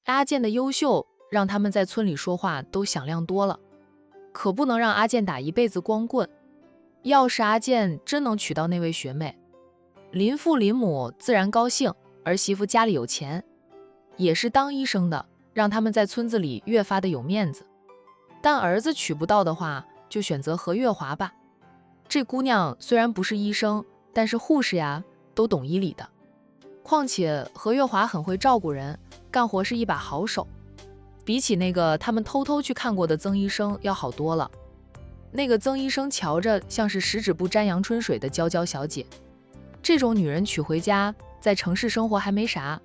阿健的优秀让他们在村里说话都响亮多了，可不能让阿健打一辈子光棍。要是阿健真能娶到那位学妹，林父林母自然高兴，儿媳妇家里有钱，也是当医生的，让他们在村子里越发的有面子。但儿子娶不到的话，就选择何月华吧。这姑娘虽然不是医生，但是护士呀，都懂医理的。况且何月华很会照顾人，干活是一把好手，比起那个他们偷偷去看过的曾医生要好多了。那个曾医生瞧着像是十指不沾阳春水的娇娇小姐，这种女人娶回家，在城市生活还没啥，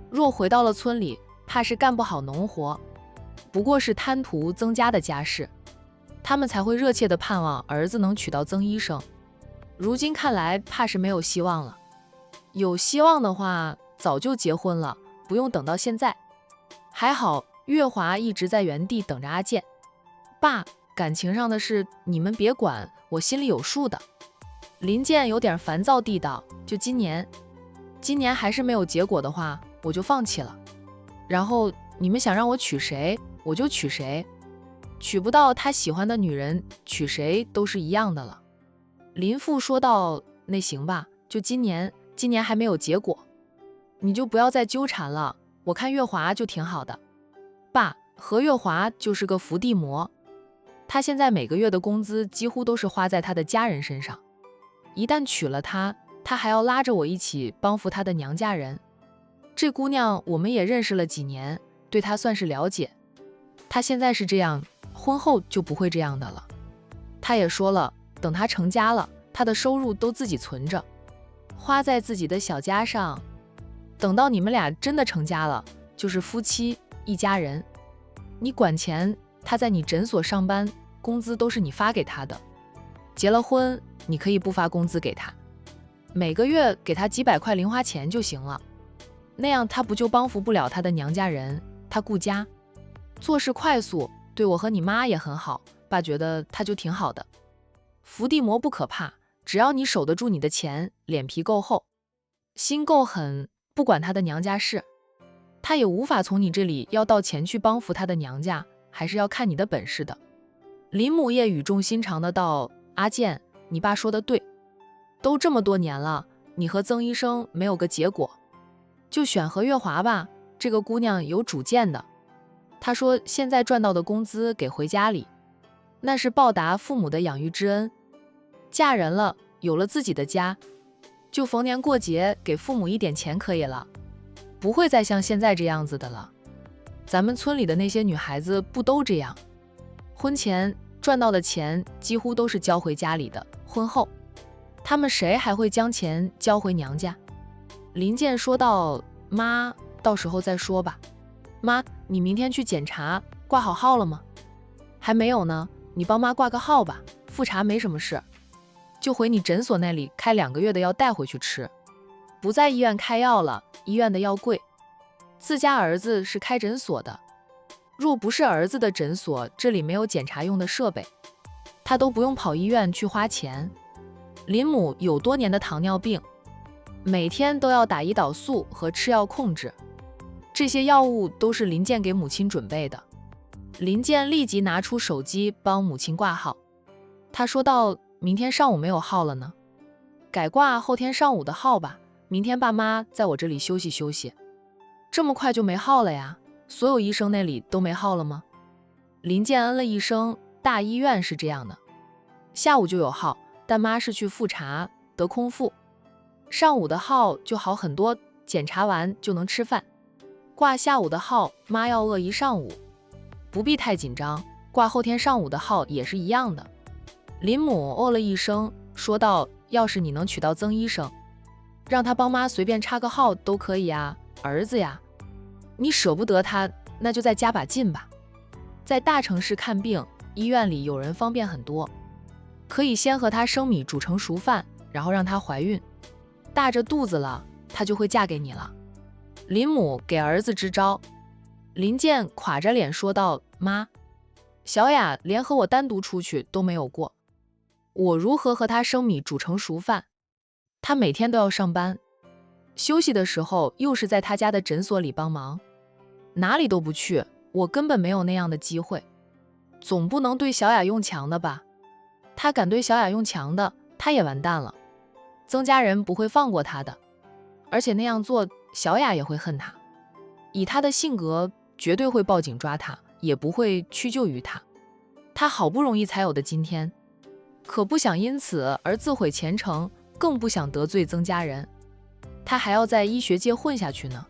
若回到了村里，怕是干不好农活，不过是贪图曾家的家世，他们才会热切地盼望儿子能娶到曾医生。如今看来，怕是没有希望了。有希望的话，早就结婚了，不用等到现在。还好月华一直在原地等着阿健。爸，感情上的事你们别管，我心里有数的。林健有点烦躁地道，就今年还是没有结果的话，我就放弃了。然后你们想让我娶谁，我就娶谁，娶不到他喜欢的女人，娶谁都是一样的了。林父说道，那行吧，就今年还没有结果，你就不要再纠缠了，我看月华就挺好的。爸，何月华就是个伏地魔，他现在每个月的工资几乎都是花在他的家人身上，一旦娶了她，他还要拉着我一起帮扶他的娘家人。这姑娘我们也认识了几年，对她算是了解，她现在是这样，婚后就不会这样的了。她也说了，等她成家了，她的收入都自己存着，花在自己的小家上，等到你们俩真的成家了，就是夫妻一家人。你管钱，他在你诊所上班，工资都是你发给他的。结了婚，你可以不发工资给他，每个月给他几百块零花钱就行了，那样他不就帮扶不了他的娘家人，他顾家，做事快速，对我和你妈也很好，爸觉得他就挺好的。伏地魔不可怕，只要你守得住你的钱，脸皮够厚，心够狠，不管他的娘家事，他也无法从你这里要到钱去帮扶他的娘家，还是要看你的本事的。林母也语重心长的道，阿健，你爸说的对，都这么多年了，你和曾医生没有个结果，就选何月华吧，这个姑娘有主见的。她说现在赚到的工资给回家里，那是报答父母的养育之恩，嫁人了，有了自己的家，就逢年过节给父母一点钱可以了，不会再像现在这样子的了。咱们村里的那些女孩子不都这样，婚前赚到的钱几乎都是交回家里的，婚后他们谁还会将钱交回娘家？林健说道，妈，到时候再说吧。妈，你明天去检查，挂好号了吗？还没有呢，你帮妈挂个号吧，复查没什么事，就回你诊所那里开2个月的药带回去吃，不在医院开药了，医院的药贵，自家儿子是开诊所的，若不是儿子的诊所，这里没有检查用的设备，他都不用跑医院去花钱。林母有多年的糖尿病，每天都要打胰岛素和吃药控制，这些药物都是林健给母亲准备的。林健立即拿出手机帮母亲挂号，他说道，明天上午没有号了呢，改挂后天上午的号吧，明天爸妈在我这里休息休息。这么快就没号了呀？所有医生那里都没号了吗？林健嗯了一声，大医院是这样的，下午就有号，但妈是去复查得空腹，上午的号就好很多，检查完就能吃饭，挂下午的号妈要饿一上午，不必太紧张，挂后天上午的号也是一样的。林母哦了一声，说道，要是你能娶到曾医生，让他帮妈随便插个号都可以啊，儿子呀，你舍不得他，那就再加把劲吧。在大城市看病，医院里有人方便很多，可以先和他生米煮成熟饭，然后让她怀孕，大着肚子了，她就会嫁给你了。林母给儿子支招。林健垮着脸说道，妈，小雅连和我单独出去都没有过，我如何和她生米煮成熟饭？她每天都要上班，休息的时候又是在她家的诊所里帮忙，哪里都不去，我根本没有那样的机会。总不能对小雅用强的吧？他敢对小雅用强的，他也完蛋了。曾家人不会放过他的，而且那样做，小雅也会恨他。以他的性格，绝对会报警抓他，也不会屈就于他。他好不容易才有的今天，可不想因此而自毁前程，更不想得罪曾家人。他还要在医学界混下去呢。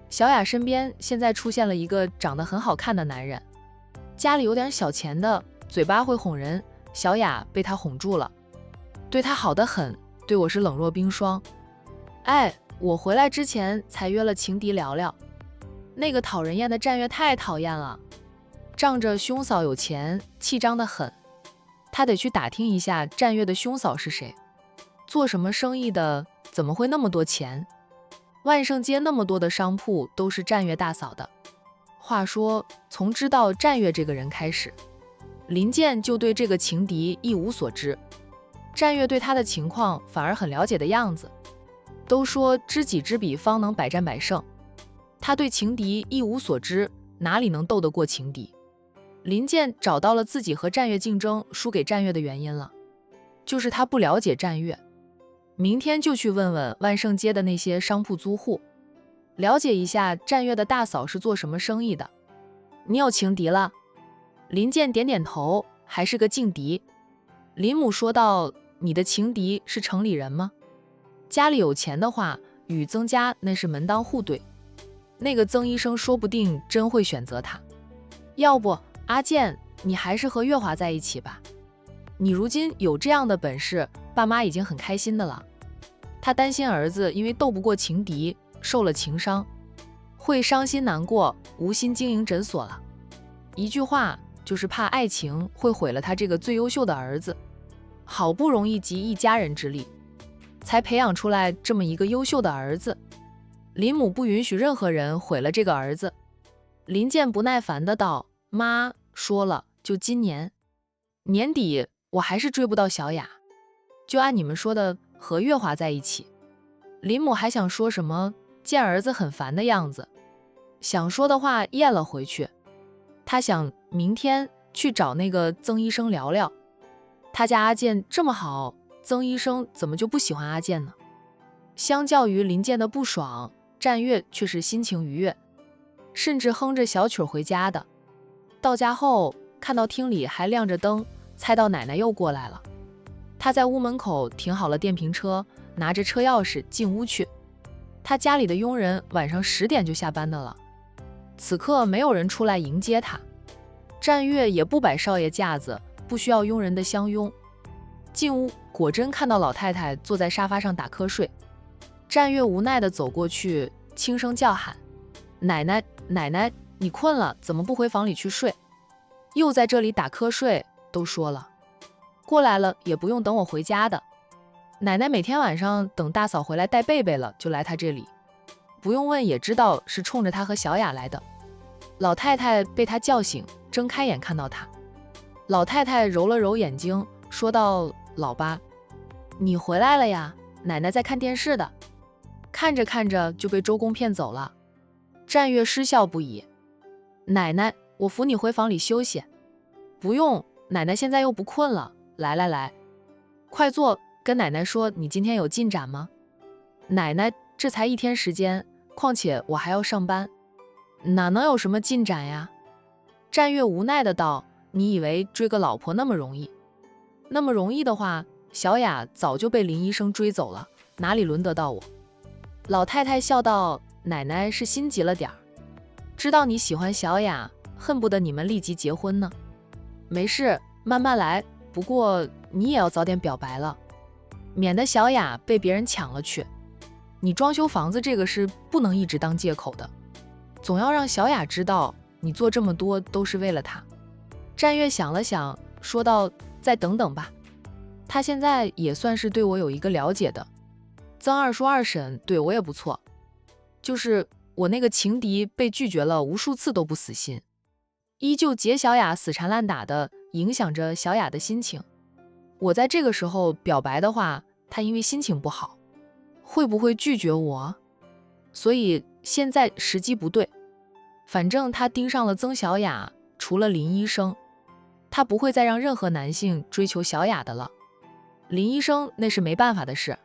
小雅身边现在出现了一个长得很好看的男人，家里有点小钱的，嘴巴会哄人，小雅被他哄住了，对他好得很，对我是冷若冰霜。哎，我回来之前才约了情敌聊聊，那个讨人厌的战月太讨厌了，仗着兄嫂有钱，气张得很。他得去打听一下战月的兄嫂是谁，做什么生意的，怎么会那么多钱？万盛街那么多的商铺都是战月大嫂的。话说，从知道战月这个人开始，林健就对这个情敌一无所知。战月对他的情况反而很了解的样子。都说知己知彼，方能百战百胜。他对情敌一无所知，哪里能斗得过情敌？林健找到了自己和战月竞争输给战月的原因了，就是他不了解战月。明天就去问问万盛街的那些商铺租户，了解一下战月的大嫂是做什么生意的。你有情敌了？林健点点头，还是个劲敌。林母说道，你的情敌是城里人吗？家里有钱的话，与曾家那是门当户对，那个曾医生说不定真会选择他。要不阿健，你还是和月华在一起吧，你如今有这样的本事，爸妈已经很开心的了。他担心儿子因为斗不过情敌，受了情伤，会伤心难过，无心经营诊所了。一句话，就是怕爱情会毁了他这个最优秀的儿子。好不容易集一家人之力，才培养出来这么一个优秀的儿子，林母不允许任何人毁了这个儿子。林健不耐烦的道，妈说了，就今年年底我还是追不到小雅，就按你们说的和月华在一起。林母还想说什么，见儿子很烦的样子，想说的话咽了回去。他想明天去找那个曾医生聊聊，他家阿健这么好，曾医生怎么就不喜欢阿健呢？相较于林健的不爽，战月却是心情愉悦，甚至哼着小曲回家的。到家后看到厅里还亮着灯，猜到奶奶又过来了。他在屋门口停好了电瓶车，拿着车钥匙进屋去。他家里的佣人晚上10点就下班的了，此刻没有人出来迎接他。战月也不摆少爷架子，不需要佣人的相拥。进屋果真看到老太太坐在沙发上打瞌睡。战月无奈地走过去，轻声叫喊，奶奶，奶奶，你困了怎么不回房里去睡？又在这里打瞌睡，都说了过来了也不用等我回家的。奶奶每天晚上等大嫂回来带贝贝了就来她这里，不用问也知道是冲着她和小雅来的。老太太被她叫醒，睁开眼看到她。老太太揉了揉眼睛，说道，老八，你回来了呀，奶奶在看电视的。看着看着就被周公骗走了。战月失笑不已，奶奶，我扶你回房里休息。不用，奶奶现在又不困了，来来来，快坐，跟奶奶说你今天有进展吗？奶奶，这才1天时间，况且我还要上班，哪能有什么进展呀？战月无奈的道，你以为追个老婆那么容易？那么容易的话，小雅早就被林医生追走了，哪里轮得到我？老太太笑道，奶奶是心急了点儿，知道你喜欢小雅，恨不得你们立即结婚呢。没事，慢慢来，不过你也要早点表白了，免得小雅被别人抢了去。你装修房子这个事不能一直当借口的，总要让小雅知道你做这么多都是为了她。战月想了想，说道，再等等吧，她现在也算是对我有一个了解的。曾二叔二婶对我也不错，就是我那个情敌被拒绝了无数次都不死心，依旧截小雅死缠烂打的，影响着小雅的心情。我在这个时候表白的话，她因为心情不好，会不会拒绝我？所以现在时机不对，反正他盯上了曾小雅，除了林医生，他不会再让任何男性追求小雅的了。林医生那是没办法的事，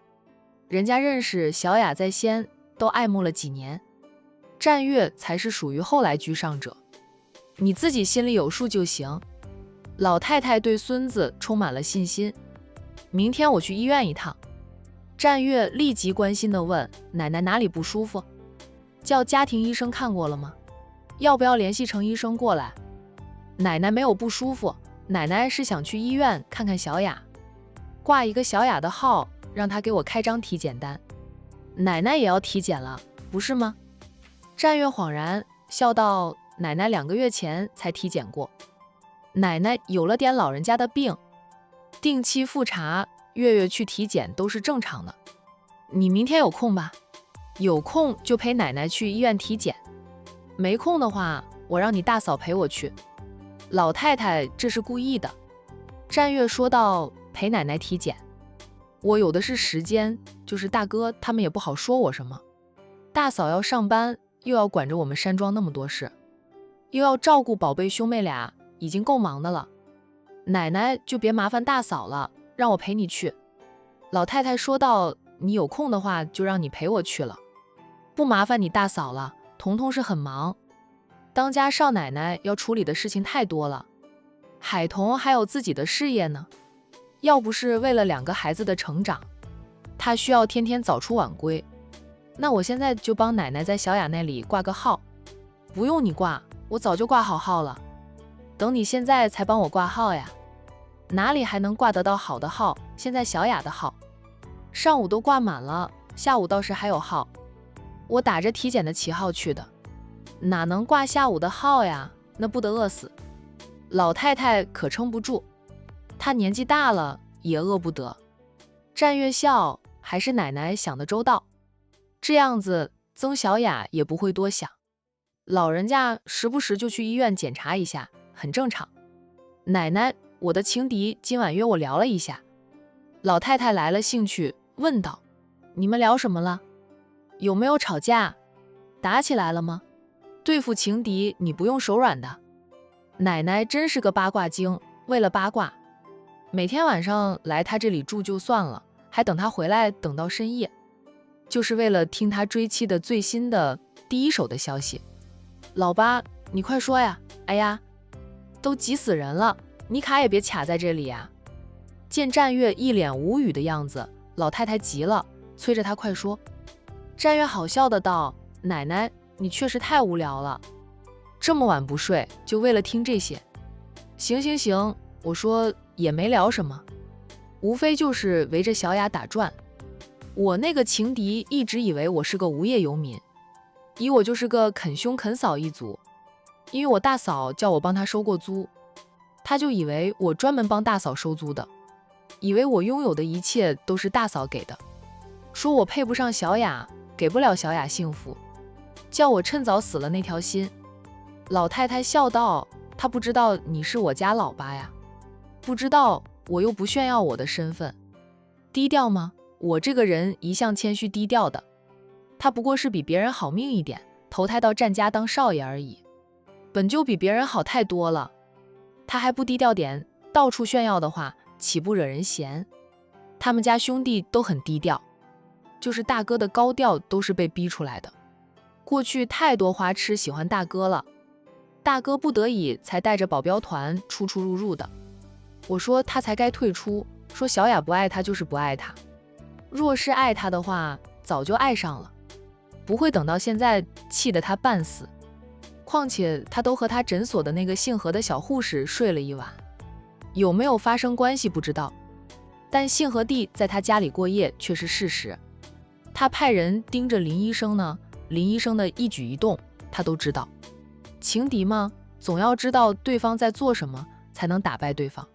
人家认识小雅在先，都爱慕了几年，战月才是属于后来居上者，你自己心里有数就行。老太太对孙子充满了信心，明天我去医院一趟。战月立即关心地问：奶奶哪里不舒服？叫家庭医生看过了吗？要不要联系程医生过来？奶奶没有不舒服，奶奶是想去医院看看小雅，挂一个小雅的号，让她给我开张体检单。奶奶也要体检了，不是吗？战月恍然笑道：奶奶2个月前才体检过，奶奶有了点老人家的病，定期复查，月月去体检都是正常的。你明天有空吧？有空就陪奶奶去医院体检，没空的话，我让你大嫂陪我去。老太太这是故意的。战月说道：陪奶奶体检，我有的是时间，就是大哥他们也不好说我什么。大嫂要上班，又要管着我们山庄那么多事，又要照顾宝贝兄妹俩，已经够忙的了。奶奶就别麻烦大嫂了，让我陪你去。老太太说道：你有空的话就让你陪我去了，不麻烦你大嫂了，彤彤是很忙，当家少奶奶要处理的事情太多了，海彤还有自己的事业呢，要不是为了2个孩子的成长，她需要天天早出晚归。那我现在就帮奶奶在小雅那里挂个号。不用你挂，我早就挂好号了，等你现在才帮我挂号呀？哪里还能挂得到好的号？现在小雅的号上午都挂满了，下午倒是还有号，我打着体检的旗号去的，哪能挂下午的号呀？那不得饿死。老太太可撑不住，她年纪大了也饿不得。战月笑，还是奶奶想得周到，这样子曾小雅也不会多想，老人家时不时就去医院检查一下，很正常。奶奶，我的情敌今晚约我聊了一下。老太太来了兴趣，问道：你们聊什么了？有没有吵架？打起来了吗？对付情敌你不用手软的。奶奶真是个八卦精，为了八卦，每天晚上来她这里住就算了，还等她回来等到深夜，就是为了听她追妻的最新的第一手的消息。老八，你快说呀！哎呀，都急死人了，你卡也别卡在这里呀！见战月一脸无语的样子，老太太急了，催着他快说。战月好笑的道：奶奶，你确实太无聊了，这么晚不睡，就为了听这些。行行行，我说也没聊什么，无非就是围着小雅打转。我那个情敌一直以为我是个无业游民，以我就是个啃兄啃嫂一族，因为我大嫂叫我帮她收过租，他就以为我专门帮大嫂收租的，以为我拥有的一切都是大嫂给的，说我配不上小雅，给不了小雅幸福，叫我趁早死了那条心。老太太笑道：她不知道你是我家老八呀，不知道我又不炫耀我的身份，低调吗？我这个人一向谦虚低调的，他不过是比别人好命一点，投胎到战家当少爷而已，本就比别人好太多了，他还不低调点，到处炫耀的话，岂不惹人嫌？他们家兄弟都很低调，就是大哥的高调都是被逼出来的。过去太多花痴喜欢大哥了，大哥不得已才带着保镖团出出入入的。我说他才该退出，说小雅不爱他就是不爱他，若是爱他的话，早就爱上了，不会等到现在气得他半死。况且他都和他诊所的那个姓何的小护士睡了一晚，有没有发生关系不知道，但姓何弟在他家里过夜却是事实。他派人盯着林医生呢，林医生的一举一动他都知道。情敌吗？总要知道对方在做什么，才能打败对方。